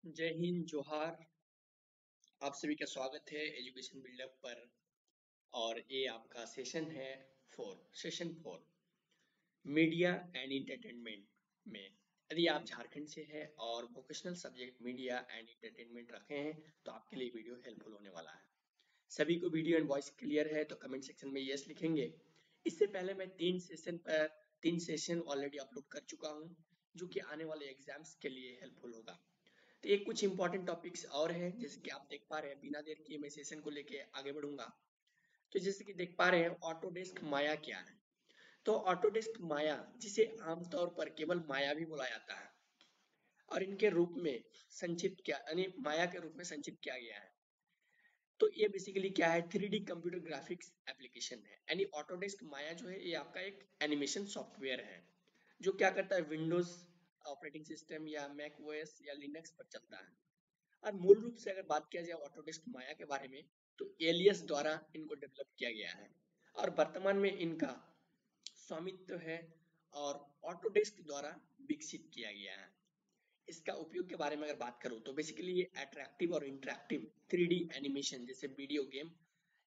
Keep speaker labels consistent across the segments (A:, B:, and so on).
A: जय हिंद जोहार। आप सभी का स्वागत है एजुकेशन बिल्डअप पर। और ये आपका session four media and entertainment में। यदि आप झारखंड से हैं और vocational subject media and entertainment रखे हैं तो आपके लिए वीडियो हेल्पफुल होने वाला है। सभी को वीडियो एंड वॉइस क्लियर है तो कमेंट सेक्शन में यस लिखेंगे। इससे पहले मैं तीन सेशन ऑलरेडी अपलोड कर चुका हूँ जो कि आने वाले एग्जाम्स के लिए हेल्पफुल होगा। तो ये कुछ इंपॉर्टेंट टॉपिक्स और हैं जैसे कि आप देख पा रहे हैं। बिना देर किए मैं सेशन को लेके आगे बढ़ूंगा। तो जैसे कि देख पा रहे हैं ऑटोडेस्क माया क्या है। तो ऑटोडेस्क माया जिसे आमतौर पर केवल माया भी बोला जाता है और इनके रूप में संक्षिप्त क्या यानी माया के रूप में संक्षिप्त किया गया है। तो ये बेसिकली क्या है, 3D कंप्यूटर ग्राफिक्स एप्लीकेशन है। यानी ऑटोडेस्क माया जो है ये आपका एक एनिमेशन सॉफ्टवेयर है जो क्या करता है, विंडोज ऑपरेटिंग सिस्टम या मैक ओएस या लिनक्स पर चलता है। और मूल रूप से अगर बात किया जाए ऑटोडेस्क माया के बारे में तो एलियस द्वारा इनको डेवलप किया गया है और वर्तमान में इनका स्वामित्व है और ऑटोडेस्क द्वारा विकसित किया गया है। इसका उपयोग के बारे में अगर बात करूं तो बेसिकली ये अट्रैक्टिव और इंटरेक्टिव 3D एनिमेशन जैसे वीडियो गेम,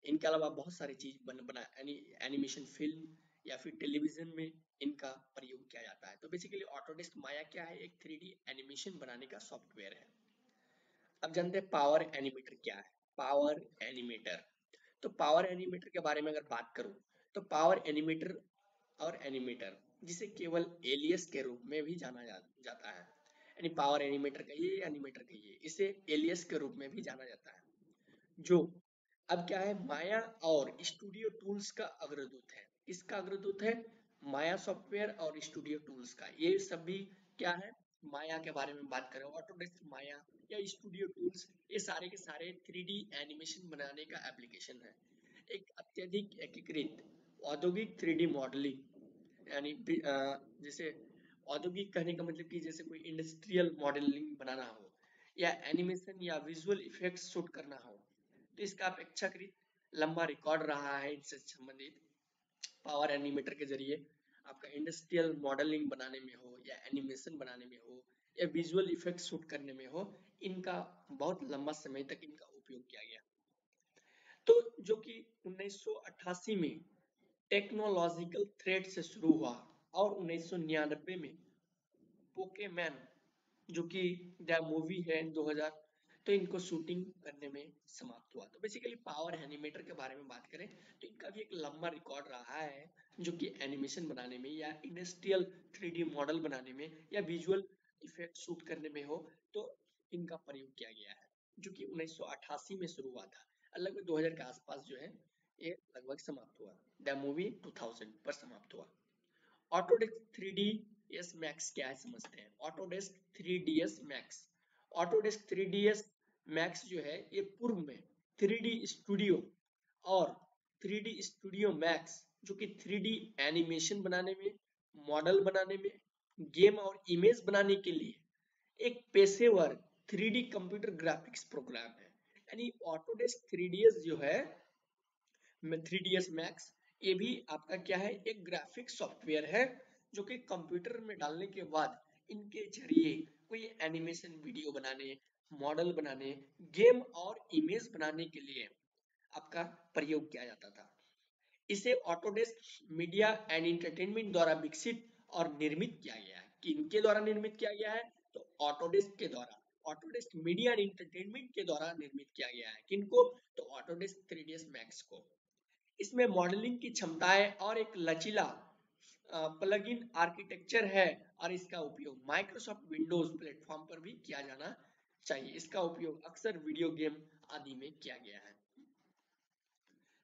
A: इनके अलावा बहुत सारी चीज बना यानी एनिमेशन फिल्म या फिर टेलीविजन में इनका प्रयोग किया जाता है। तो बेसिकली ऑटोडेस्क माया क्या है, एक 3D एनिमेशन बनाने का सॉफ्टवेयर है। अब जानते हैं पावर एनिमेटर क्या है। पावर एनिमेटर, तो पावर एनिमेटर के बारे में अगर बात करूं तो पावर एनिमेटर और एनिमेटर जिसे केवल एलियस के रूप में भी जाता है, यानी पावर एनिमेटर कहिए एनिमेटर कहिए, इसे एलियस के रूप में भी जाना जाता है। जो अब क्या है, माया और स्टूडियो टूल्स का अग्रदूत है। किसका अग्रदूत है? माया सॉफ्टवेयर और स्टूडियो टूल्स का। ये सभी क्या है, माया के बारे में बात करें, ऑटोडेस्क माया या स्टूडियो टूल्स, ये सारे के सारे 3D एनिमेशन बनाने का एप्लीकेशन है। एक अत्यधिक एकीकृत औद्योगिक 3D मॉडलिंग यानी जैसे औद्योगिक कहने का मतलब कि जैसे कोई इंडस्ट्रियल मॉडलिंग बनाना हो या एनिमेशन या विजुअल इफेक्ट्स शूट करना हो, तो इसका अपेक्षाकृत लंबा रिकॉर्ड रहा है। इनसे संबंधित पावर एनिमेटर के जरिए आपका इंडस्ट्रियल मॉडलिंग बनाने में हो या एनिमेशन बनाने में हो या विजुअल इफेक्ट शूट करने में हो, इनका बहुत लंबा समय तक इनका उपयोग किया गया। तो जो कि 1988 में टेक्नोलॉजिकल थ्रेड से शुरू हुआ और 1999 में पोकेमैन जो कि द मूवी है 2000, तो इनको शूटिंग करने में समाप्त हुआ। तो बेसिकली पावर एनिमेटर के बारे में बात करें तो इनका भी एक लंबा रिकॉर्ड रहा है जो कि एनिमेशन बनाने में या इंडस्ट्रियल 3D मॉडल बनाने में या विजुअल इफेक्ट शूट करने में हो, तो इनका प्रयोग किया गया है जो कि 1988 में शुरू हुआ था। लगभग 2000 के आसपास जो है ये लगभग समाप्त हुआ। द मूवी 2000 पर समाप्त हुआ। ऑटोडेस्क 3ds मैक्स क्या है समझते हैं। Autodesk 3ds max, Autodesk 3ds max जो है ये पूर्व में 3D स्टूडियो और 3D स्टूडियो मैक्स जो कि 3D एनिमेशन बनाने में, मॉडल बनाने में, गेम और इमेज बनाने के लिए एक पेशेवर 3D कंप्यूटर ग्राफिक्स प्रोग्राम है। यानी ऑटोडेस्क 3ds जो है 3ds मैक्स, ये भी आपका क्या है, एक ग्राफिक सॉफ्टवेयर है जो कि कंप्यूटर में डालने के बाद इनके जरिए कोई एनिमेशन वीडियो बनाने, मॉडल बनाने, गेम और इमेज बनाने के लिए आपका प्रयोग किया जाता था। इसे ऑटोडेस्क मीडिया एंड एंटरटेनमेंट द्वारा विकसित और निर्मित किया गया है। किनके द्वारा निर्मित किया गया है? तो ऑटोडेस्क के द्वारा, ऑटोडेस्क मीडिया एंड एंटरटेनमेंट के द्वारा निर्मित किया गया है। किनको? तो ऑटोडेस्क 3ds मैक्स को। इसमें मॉडलिंग की क्षमताएं और एक लचीला प्लग इन आर्किटेक्चर है और इसका उपयोग माइक्रोसॉफ्ट विंडोज प्लेटफॉर्म पर भी किया जाना चाहिए। इसका उपयोग अक्सर वीडियो गेम आदि में किया गया है।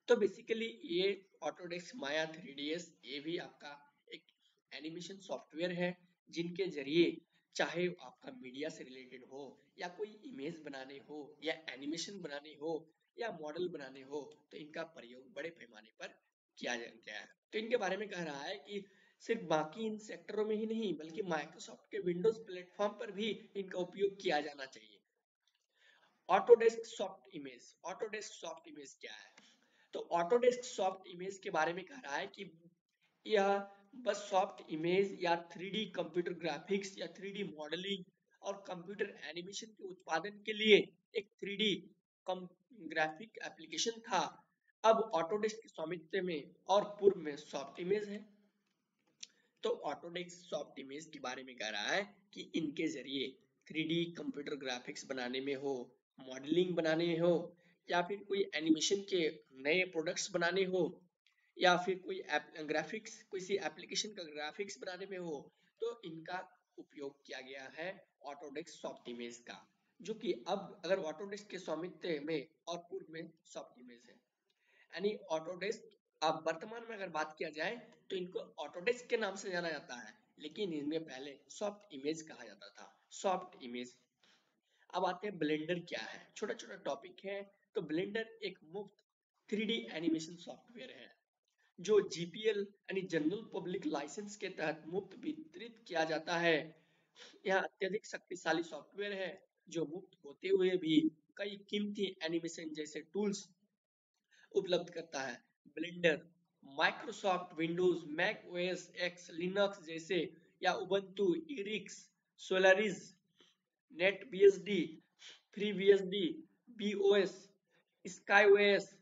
A: तो बेसिकली ये ऑटोडेस्क माया 3ds ये भी आपका एक एनिमेशन सॉफ्टवेयर है जिनके जरिए चाहे आपका मीडिया से रिलेटेड हो या कोई इमेज बनाने हो या एनिमेशन बनाने हो या मॉडल बनाने हो, तो इनका प्रयोग बड़े पैमाने पर किया गया है। तो इनके बारे में कह रहा है कि सिर्फ बाकी इन सेक्टरों में ही नहीं बल्कि माइक्रोसॉफ्ट के विंडोज प्लेटफॉर्म पर भी इनका उपयोग किया जाना चाहिए। Autodesk soft image, Autodesk soft image क्या है? तो ऑटोडेस्क सॉफ्ट इमेज के बारे में कह रहा है कि यह बस सॉफ्ट इमेज या 3D कंप्यूटर ग्राफिक्स या 3D मॉडलिंग और कंप्यूटर एनिमेशन के उत्पादन के लिए एक 3D ग्राफिक एप्लीकेशन था, अब ऑटोडेस्क के स्वामित्व में और पूर्व में सॉफ्ट इमेज है। तो ऑटोडेस्क सॉफ्ट इमेज के बारे में कह रहा है कि इनके जरिए 3D कंप्यूटर ग्राफिक्स बनाने में हो, मॉडलिंग बनाने हो, या फिर कोई एनिमेशन के नए प्रोडक्ट्स बनाने हो, या फिर कोई ग्राफिक्स किसी एप्लीकेशन का ग्राफिक्स बनाने में हो, तो इनका उपयोग किया गया है ऑटोडेस्क सॉफ्ट इमेज का, जो कि अब अगर ऑटोडेस्क के स्वामित्व में और पूर्व में सॉफ्ट इमेज है। यानी ऑटोडेस्क अब वर्तमान में अगर बात किया जाए तो इनको ऑटोडेस्क के नाम से जाना जाता है, लेकिन इनमें पहले सॉफ्ट इमेज कहा जाता था, सॉफ्ट इमेज। अब आते हैं ब्लेंडर क्या है, छोटा छोटा टॉपिक है। तो ब्लेंडर एक मुफ्त 3D एनिमेशन सॉफ्टवेयर है जो GPL यानी जनरल पब्लिक लाइसेंस के तहत मुफ्त वितरित किया जाता है। यह अत्यधिक शक्तिशाली सॉफ्टवेयर है जो मुफ्त होते हुए भी कई कीमती एनिमेशन जैसे टूल्स उपलब्ध करता है। Blender Microsoft Windows, Mac OS X, Linux जैसे या Ubuntu, IRIX, Solaris, Net BSD, free BSD, BeOS, Sky OS,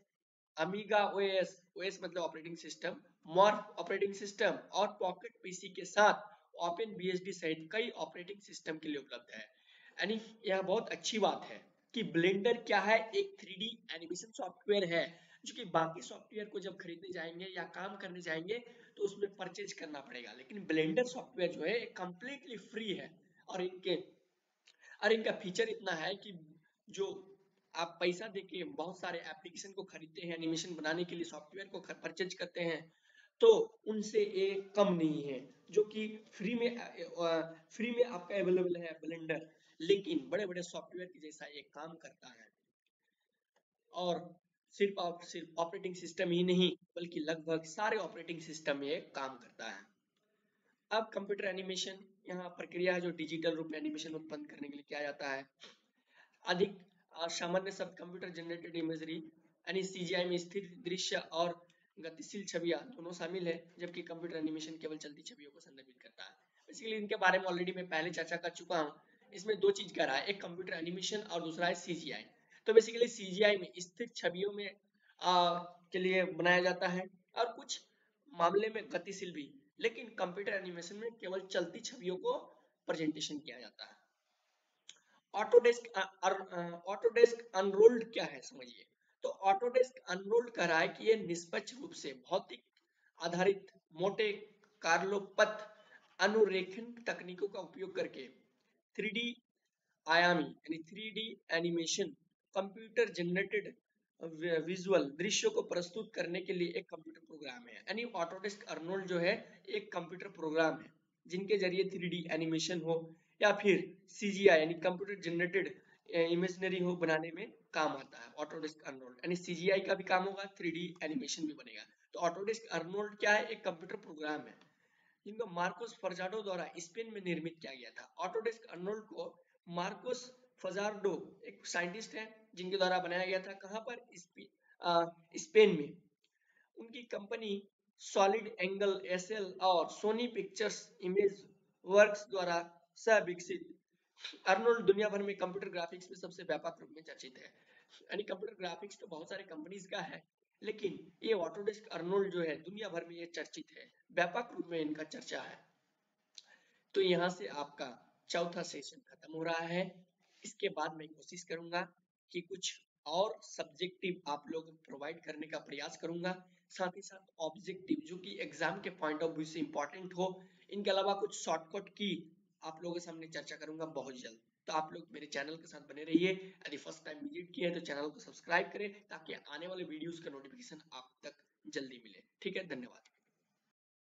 A: Amiga OS, OS मतलब operating system, Morph operating system और पॉकेट पीसी के साथ ओपन बीएसडी सहित कई ऑपरेटिंग सिस्टम के लिए उपलब्ध है। यानी यह बहुत अच्छी बात है कि ब्लेंडर क्या है, एक 3D एनिमेशन सॉफ्टवेयर है जो कि बाकी सॉफ्टवेयर को जब खरीदने जाएंगे या काम करने जाएंगे तो उसमें परचेज करना पड़ेगा, लेकिन ब्लेंडर सॉफ्टवेयर जो है कंप्लीटली फ्री है। और इनका फीचर इतना है कि जो आप पैसा देके बहुत सारे एप्लीकेशन को खरीदते हैं, एनिमेशन बनाने के लिए सॉफ्टवेयर को परचेज करते हैं, तो उनसे ये कम नहीं है, जो कि फ्री में आपका अवेलेबल है ब्लेंडर, लेकिन बड़े बड़े सॉफ्टवेयर की जैसा ये काम करता है। और सिर्फ ऑपरेटिंग सिस्टम ही नहीं बल्कि लगभग सारे ऑपरेटिंग सिस्टम में ये काम करता है। अब कंप्यूटर एनिमेशन यहाँ प्रक्रिया है जो डिजिटल रूप में एनिमेशन उत्पन्न करने के लिए किया जाता है। अधिक सामान्य शब्द कंप्यूटर जनरेटेड इमेजरी यानी सीजीआई में स्थिर दृश्य और गतिशील छवियां दोनों शामिल है, जबकि कंप्यूटर एनिमेशन केवल चलती छवियों को संदर्भित करता है। बेसिकली इनके बारे में ऑलरेडी मैं पहले चर्चा कर चुका हूँ। इसमें दो चीज कह रहा है, एक कंप्यूटर एनिमेशन और दूसरा है सीजीआई। तो बेसिकली सीजीआई में स्थिर छवियों में के लिए बनाया जाता है और कुछ मामले में गतिशील भी, लेकिन कंप्यूटर एनिमेशन में केवल चलती छवियों को प्रेजेंटेशन किया जाता है। ऑटोडेस्क अनरोल्ड क्या है समझिए। तो ऑटोडेस्क अनरोल्ड कह रहा है कि ये निष्पक्ष रूप से भौतिक आधारित मोटे कार्लोपथ अनुरेखण तकनीकों का उपयोग करके 3D आयामी यानी 3D animation computer generated visual दृश्यों को प्रस्तुत करने के लिए एक कंप्यूटर प्रोग्राम है। यानी ऑटोडेस्क अर्नोल्ड जो है एक कंप्यूटर प्रोग्राम है जिनके जरिए 3D एनिमेशन हो या फिर CGI यानी कंप्यूटर जनरेटेड इमेजनरी हो बनाने में काम आता है ऑटोडेस्क अर्नोल्ड। यानी CGI का भी काम होगा, 3D एनिमेशन भी बनेगा। तो ऑटोडेस्क अर्नोल्ड क्या है, एक कंप्यूटर प्रोग्राम है जिनको मार्कोस फजार्डो द्वारा स्पेन में निर्मित किया गया था। ऑटोडेस्क अर्नोल्ड को मार्कोस फजार्डो एक साइंटिस्ट है जिनके द्वारा बनाया गया था। कहाँ पर, स्पेन में। उनकी कंपनी सॉलिड एंगल SL और सोनी पिक्चर्स इमेज वर्क्स द्वारा सह विकसित अर्नोल्ड दुनिया भर में कंप्यूटर ग्राफिक्स में सबसे व्यापक रूप में चर्चित है। यानी कंप्यूटर ग्राफिक्स तो बहुत सारे कंपनीज का है, लेकिन ये ऑटोडेस्क अर्नोल्ड जो है दुनिया भर में ये चर्चित है, व्यापक रूप में इनका चर्चा है। तो यहाँ से आपका चौथा सेशन खत्म हो रहा है। इसके बाद मैं कोशिश करूंगा कि कुछ और सब्जेक्टिव आप लोग प्रोवाइड करने का प्रयास करूंगा, साथ ही साथ ऑब्जेक्टिव जो कि एग्जाम के पॉइंट ऑफ व्यू से इंपॉर्टेंट हो। इनके अलावा कुछ शॉर्टकट की आप लोगों के सामने चर्चा करूंगा बहुत जल्द। तो आप लोग मेरे चैनल के साथ बने रहिए। यदि फर्स्ट टाइम विजिट किए हैं तो चैनल को सब्सक्राइब करें ताकि आने वाले वीडियोस का नोटिफिकेशन आप तक जल्दी मिले। ठीक है, धन्यवाद।